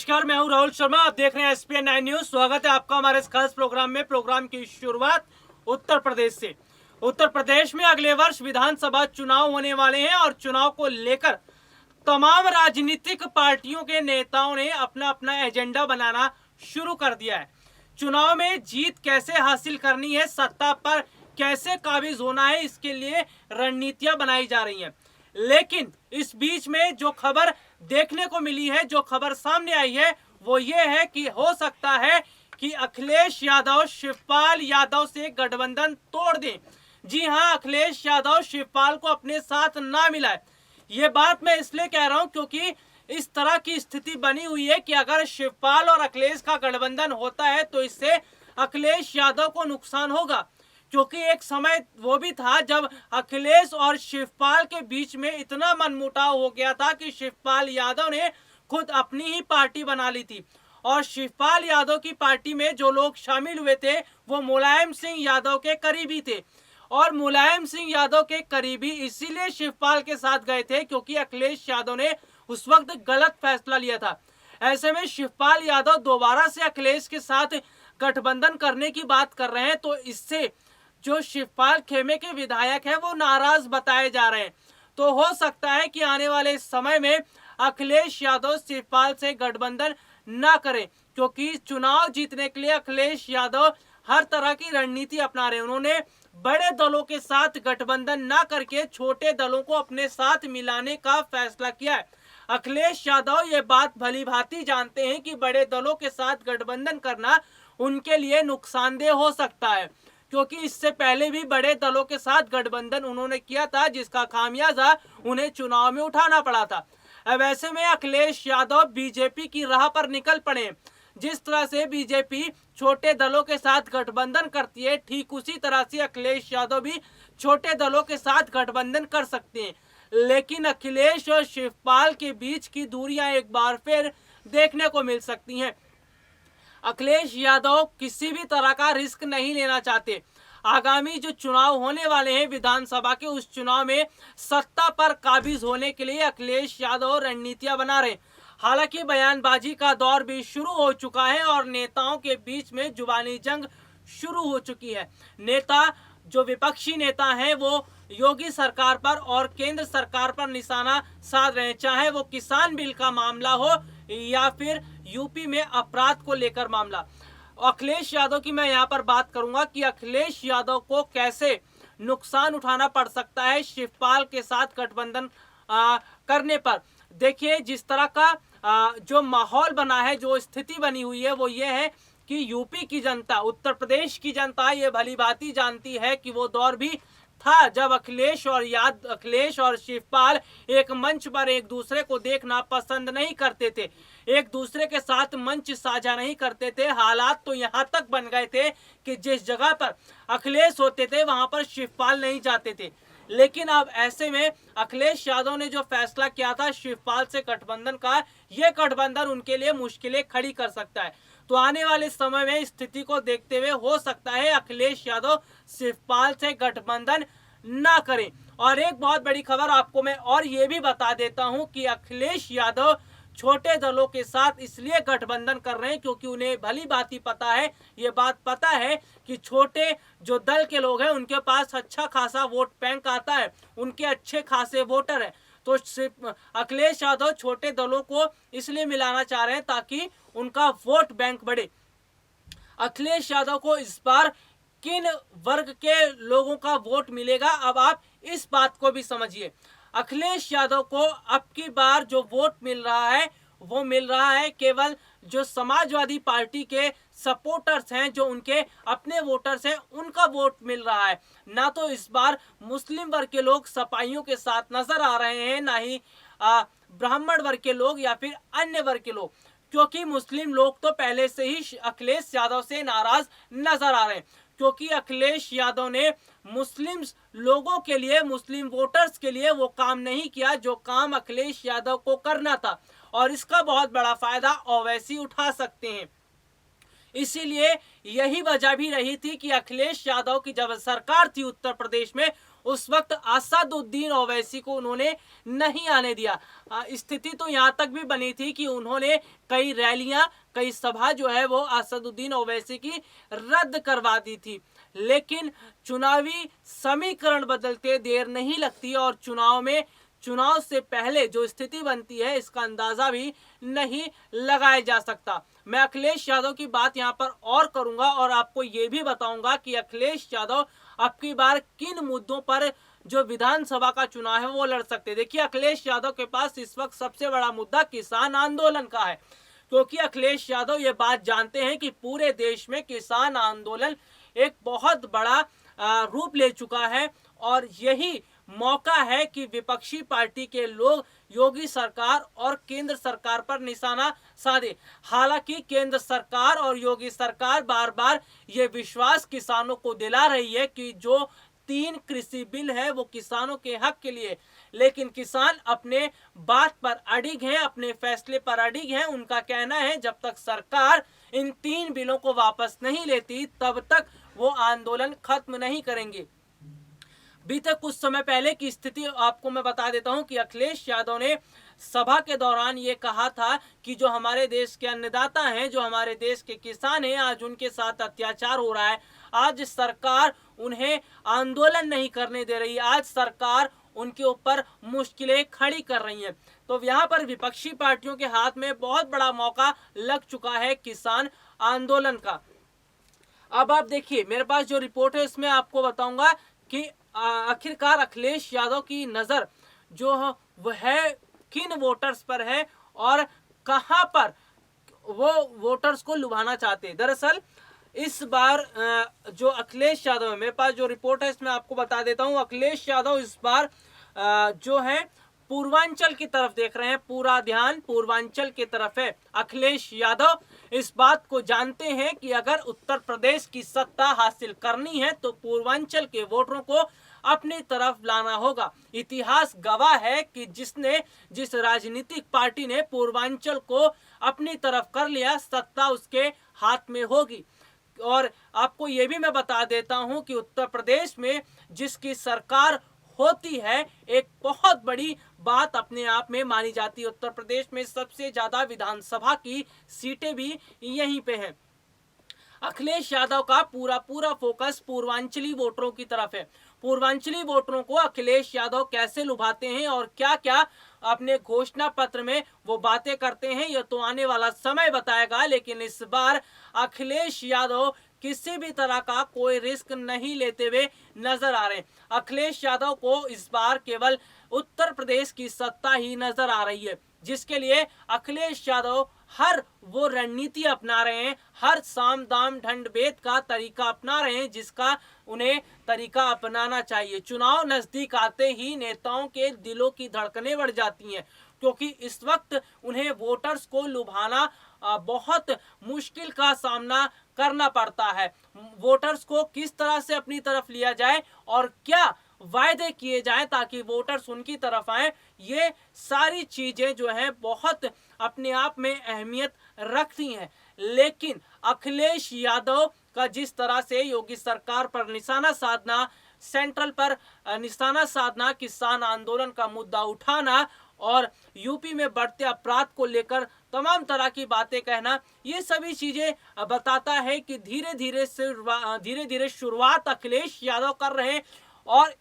नमस्कार, मैं हूं राहुल शर्मा। आप देख रहे हैं एसपीएन 9 न्यूज। स्वागत है आपका हमारे इस खास प्रोग्राम में। प्रोग्राम की शुरुआत उत्तर प्रदेश से। उत्तर प्रदेश में अगले वर्ष विधानसभा चुनाव होने वाले हैं और चुनाव को लेकर तमाम राजनीतिक पार्टियों के नेताओं ने अपना अपना एजेंडा बनाना शुरू कर दिया है। चुनाव में जीत कैसे हासिल करनी है, सत्ता पर कैसे काबिज होना है, इसके लिए रणनीतियां बनाई जा रही हैं। लेकिन इस बीच में जो खबर देखने को मिली है, जो खबर सामने आई है, वो ये है कि हो सकता है कि अखिलेश यादव शिवपाल यादव से गठबंधन तोड़ दें। जी हां, अखिलेश यादव शिवपाल को अपने साथ ना मिलाए। ये बात मैं इसलिए कह रहा हूं क्योंकि इस तरह की स्थिति बनी हुई है कि अगर शिवपाल और अखिलेश का गठबंधन होता है तो इससे अखिलेश यादव को नुकसान होगा। क्योंकि एक समय वो भी था जब अखिलेश और शिवपाल के बीच में इतना मनमुटाव हो गया था कि शिवपाल यादव ने खुद अपनी ही पार्टी बना ली थी। और शिवपाल यादव की पार्टी में जो लोग शामिल हुए थे वो मुलायम सिंह यादव के करीबी थे। और मुलायम सिंह यादव के करीबी इसीलिए शिवपाल के साथ गए थे क्योंकि अखिलेश यादव ने उस वक्त गलत फैसला लिया था। ऐसे में शिवपाल यादव दोबारा से अखिलेश के साथ गठबंधन करने की बात कर रहे हैं, तो इससे जो शिवपाल खेमे के विधायक हैं वो नाराज बताए जा रहे हैं। तो हो सकता है कि आने वाले समय में अखिलेश यादव शिवपाल से गठबंधन ना करें, क्योंकि चुनाव जीतने के लिए अखिलेश यादव हर तरह की रणनीति अपना रहे हैं। उन्होंने बड़े दलों के साथ गठबंधन ना करके छोटे दलों को अपने साथ मिलाने का फैसला किया है। अखिलेश यादव ये बात भली भांति जानते हैं कि बड़े दलों के साथ गठबंधन करना उनके लिए नुकसानदेह हो सकता है, क्योंकि इससे पहले भी बड़े दलों के साथ गठबंधन उन्होंने किया था जिसका खामियाजा उन्हें चुनाव में उठाना पड़ा था। अब ऐसे में अखिलेश यादव बीजेपी की राह पर निकल पड़े। जिस तरह से बीजेपी छोटे दलों के साथ गठबंधन करती है, ठीक उसी तरह से अखिलेश यादव भी छोटे दलों के साथ गठबंधन कर सकते हैं। लेकिन अखिलेश और शिवपाल के बीच की दूरियां एक बार फिर देखने को मिल सकती हैं। अखिलेश यादव किसी भी तरह का रिस्क नहीं लेना चाहते। आगामी जो चुनाव होने वाले हैं विधानसभा के, उस चुनाव में सत्ता पर काबिज होने के लिए अखिलेश यादव रणनीतियां बना रहे। हालांकि बयानबाजी का दौर भी शुरू हो चुका है और नेताओं के बीच में जुबानी जंग शुरू हो चुकी है। नेता जो विपक्षी नेता हैं वो योगी सरकार पर और केंद्र सरकार पर निशाना साध रहे हैं, चाहे वो किसान बिल का मामला हो या फिर यूपी में अपराध को लेकर मामला। अखिलेश यादव की मैं यहाँ पर बात करूंगा कि अखिलेश यादव को कैसे नुकसान उठाना पड़ सकता है शिवपाल के साथ गठबंधन करने पर। देखिए, जिस तरह का जो माहौल बना है, जो स्थिति बनी हुई है, वो ये है कि यूपी की जनता, उत्तर प्रदेश की जनता ये भली भांति जानती है कि वो दौर भी था जब अखिलेश और शिवपाल एक मंच पर एक दूसरे को देखना पसंद नहीं करते थे, एक दूसरे के साथ मंच साझा नहीं करते थे। हालात तो यहाँ तक बन गए थे कि जिस जगह पर अखिलेश होते थे वहां पर शिवपाल नहीं जाते थे। लेकिन अब ऐसे में अखिलेश यादव ने जो फैसला किया था शिवपाल से गठबंधन का, ये गठबंधन उनके लिए मुश्किलें खड़ी कर सकता है। तो आने वाले समय में स्थिति को देखते हुए हो सकता है अखिलेश यादव शिवपाल से गठबंधन ना करें। और एक बहुत बड़ी खबर आपको मैं और ये भी बता देता हूं कि अखिलेश यादव छोटे दलों के साथ इसलिए गठबंधन कर रहे हैं क्योंकि उन्हें भली भांति पता है, ये बात पता है कि छोटे जो दल के लोग हैं उनके पास अच्छा खासा वोट बैंक आता है, उनके अच्छे खासे वोटर हैं। तो अखिलेश यादव छोटे दलों को इसलिए मिलाना चाह रहे हैं ताकि उनका वोट बैंक बढ़े। अखिलेश यादव को इस बार किन वर्ग के लोगों का वोट मिलेगा, अब आप इस बात को भी समझिए। अखिलेश यादव को अब की बार जो वोट मिल रहा है वो मिल रहा है केवल जो समाजवादी पार्टी के सपोर्टर्स हैं, जो उनके अपने वोटर्स हैं, उनका वोट मिल रहा है। ना तो इस बार मुस्लिम वर्ग के लोग सपाइयों के साथ नजर आ रहे हैं, ना ही ब्राह्मण वर्ग के लोग या फिर अन्य वर्ग के लोग, क्योंकि मुस्लिम लोग तो पहले से ही अखिलेश यादव से नाराज नजर आ रहे हैं। क्योंकि अखिलेश यादव ने मुस्लिम लोगों के लिए, मुस्लिम वोटर्स के लिए वो काम नहीं किया जो काम अखिलेश यादव को करना था, और इसका बहुत बड़ा फायदा ओवैसी उठा सकते हैं। इसीलिए यही वजह भी रही थी कि अखिलेश यादव की जब सरकार थी उत्तर प्रदेश में, उस वक्त असदुद्दीन ओवैसी को उन्होंने नहीं आने दिया। स्थिति तो यहाँ तक भी बनी थी कि उन्होंने कई रैलियां, कई सभा जो है वो असदुद्दीन ओवैसी की रद्द करवा दी थी। लेकिन चुनावी समीकरण बदलते देर नहीं लगती और चुनाव से पहले जो स्थिति बनती है इसका अंदाजा भी नहीं लगाया जा सकता। मैं अखिलेश यादव की बात यहाँ पर और करूंगा और आपको ये भी बताऊंगा कि अखिलेश यादव अब की बार किन मुद्दों पर जो विधानसभा का चुनाव है वो लड़ सकते हैं। देखिए, अखिलेश यादव के पास इस वक्त सबसे बड़ा मुद्दा किसान आंदोलन का है, क्योंकि अखिलेश यादव ये बात जानते हैं कि पूरे देश में किसान आंदोलन एक बहुत बड़ा रूप ले चुका है और यही मौका है कि विपक्षी पार्टी के लोग योगी सरकार और केंद्र सरकार पर निशाना साधे। हालांकि केंद्र सरकार और योगी सरकार बार बार ये विश्वास किसानों को दिला रही है कि जो 3 कृषि बिल है वो किसानों के हक के लिए, लेकिन किसान अपने बात पर अडिग हैं, अपने फैसले पर अडिग हैं। उनका कहना है जब तक सरकार इन 3 बिलों को वापस नहीं लेती तब तक वो आंदोलन खत्म नहीं करेंगे। बीते कुछ समय पहले की स्थिति आपको मैं बता देता हूं कि अखिलेश यादव ने सभा के दौरान ये कहा था कि जो हमारे देश के अन्नदाता हैं, जो हमारे देश के किसान हैं, आज उनके साथ अत्याचार हो रहा है। आज सरकार उन्हें आंदोलन नहीं करने दे रही, आज सरकार उनके ऊपर मुश्किलें खड़ी कर रही है। तो यहाँ पर विपक्षी पार्टियों के हाथ में बहुत बड़ा मौका लग चुका है किसान आंदोलन का। अब आप देखिए, मेरे पास जो रिपोर्ट है इसमें आपको बताऊंगा कि आखिरकार अखिलेश यादव की नजर जो वह है किन वोटर्स पर है और कहां पर वो वोटर्स को लुभाना चाहते हैं। दरअसल इस बार जो अखिलेश यादव है, मेरे पास जो रिपोर्ट है इसमें आपको बता देता हूं, अखिलेश यादव इस बार जो है पूर्वांचल की तरफ देख रहे हैं। पूरा ध्यान पूर्वांचल की तरफ है। अखिलेश यादव इस बात को जानते हैं कि अगर उत्तर प्रदेश की सत्ता हासिल करनी है तो पूर्वांचल के वोटरों को अपनी तरफ लाना होगा। इतिहास गवाह है कि जिस राजनीतिक पार्टी ने पूर्वांचल को अपनी तरफ कर लिया, सत्ता उसके हाथ में होगी। और आपको ये भी मैं बता देता हूं कि उत्तर प्रदेश में जिसकी सरकार होती है, एक बहुत बड़ी बात अपने आप में मानी जाती है। उत्तर प्रदेश में सबसे ज्यादा विधानसभा की सीटें भी यहीं पे हैं। अखिलेश यादव का पूरा फोकस पूर्वांचली वोटरों की तरफ है। पूर्वांचली वोटरों को अखिलेश यादव कैसे लुभाते हैं और क्या क्या अपने घोषणा पत्र में वो बातें करते हैं, यह तो आने वाला समय बताएगा। लेकिन इस बार अखिलेश यादव किसी भी तरह का कोई रिस्क नहीं लेते हुए नजर आ रहे हैं। अखिलेश यादव को इस बार केवल उत्तर प्रदेश की सत्ता ही नजर आ रही है, जिसके लिए अखिलेश यादव हर वो रणनीति अपना रहे हैं, हर साम दाम दंड भेद का तरीका अपना रहे हैं जिसका उन्हें तरीका अपनाना चाहिए। चुनाव नजदीक आते ही नेताओं के दिलों की धड़कनें बढ़ जाती हैं, क्योंकि इस वक्त उन्हें वोटर्स को लुभाना बहुत मुश्किल का सामना करना पड़ता है। वोटर्स को किस तरह से अपनी तरफ लिया जाए और क्या वायदे किए जाएं ताकि वोटर्स उनकी तरफ आए, ये सारी चीजें जो है बहुत अपने आप में अहमियत रखती हैं। लेकिन अखिलेश यादव का जिस तरह से योगी सरकार पर निशाना साधना, सेंट्रल पर निशाना साधना, किसान आंदोलन का मुद्दा उठाना और यूपी में बढ़ते अपराध को लेकर तमाम तरह की बातें कहना, ये सभी चीजें बताता है कि धीरे धीरे शुरुआत अखिलेश यादव कर रहे हैं और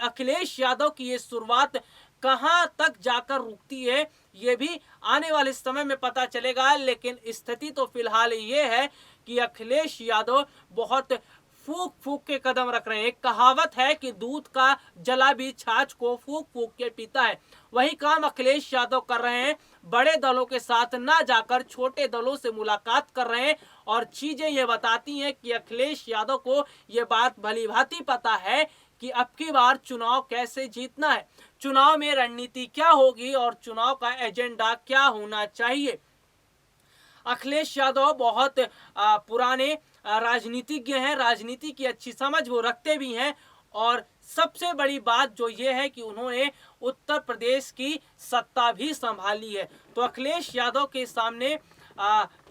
अखिलेश यादव की ये शुरुआत कहां तक जाकर रुकती है ये भी आने वाले समय में पता चलेगा। लेकिन स्थिति तो फिलहाल ये है कि अखिलेश यादव बहुत फूक फूक के कदम रख रहे हैं। एक कहावत है कि दूध का जला भी छाछ को फूक फूक के पीता है, वही काम अखिलेश यादव कर रहे हैं। बड़े दलों के साथ ना जाकर छोटे दलों से मुलाकात कर रहे हैं और चीजें ये बताती हैं कि अखिलेश यादव को ये बात भली भांति पता है कि अब की बार चुनाव कैसे जीतना है, चुनाव में रणनीति क्या होगी और चुनाव का एजेंडा क्या होना चाहिए। अखिलेश यादव बहुत पुराने राजनीतिज्ञ हैं, राजनीति की अच्छी समझ वो रखते भी हैं और सबसे बड़ी बात जो ये है कि उन्होंने उत्तर प्रदेश की सत्ता भी संभाली है। तो अखिलेश यादव के सामने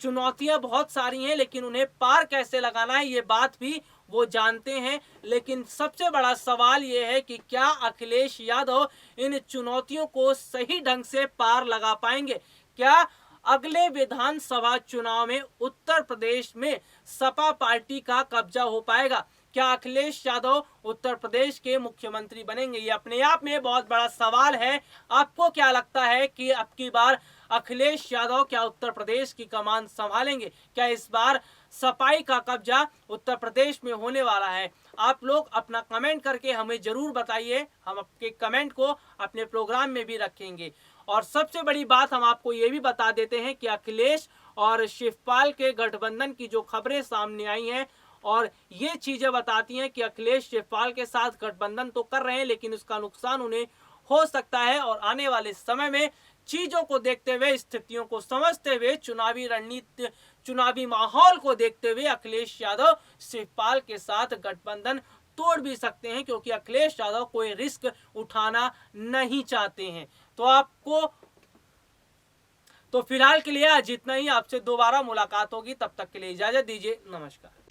चुनौतियां बहुत सारी हैं, लेकिन उन्हें पार कैसे लगाना है ये बात भी वो जानते हैं। लेकिन सबसे बड़ा सवाल ये है कि क्या अखिलेश यादव इन चुनौतियों को सही ढंग से पार लगा पाएंगे? क्या अगले विधानसभा चुनाव में उत्तर प्रदेश में सपा पार्टी का कब्जा हो पाएगा? क्या अखिलेश यादव उत्तर प्रदेश के मुख्यमंत्री बनेंगे? ये अपने आप में बहुत बड़ा सवाल है। आपको क्या लगता है कि अब की बार अखिलेश यादव क्या उत्तर प्रदेश की कमान संभालेंगे? क्या इस बार सपाई का कब्जा उत्तर प्रदेश में होने वाला है? आप लोग अपना कमेंट करके हमें जरूर बताइए। हम आपके कमेंट को अपने प्रोग्राम में भी रखेंगे। और सबसे बड़ी बात हम आपको ये भी बता देते हैं कि अखिलेश और शिवपाल के गठबंधन की जो खबरें सामने आई हैं और ये चीजें बताती हैं कि अखिलेश शिवपाल के साथ गठबंधन तो कर रहे हैं, लेकिन उसका नुकसान उन्हें हो सकता है। और आने वाले समय में चीजों को देखते हुए, स्थितियों को समझते हुए, चुनावी रणनीति, चुनावी माहौल को देखते हुए अखिलेश यादव शिवपाल के साथ गठबंधन तोड़ भी सकते हैं, क्योंकि अखिलेश यादव कोई रिस्क उठाना नहीं चाहते हैं। तो फिलहाल के लिए आज इतना ही। आपसे दोबारा मुलाकात होगी, तब तक के लिए इजाजत दीजिए। नमस्कार।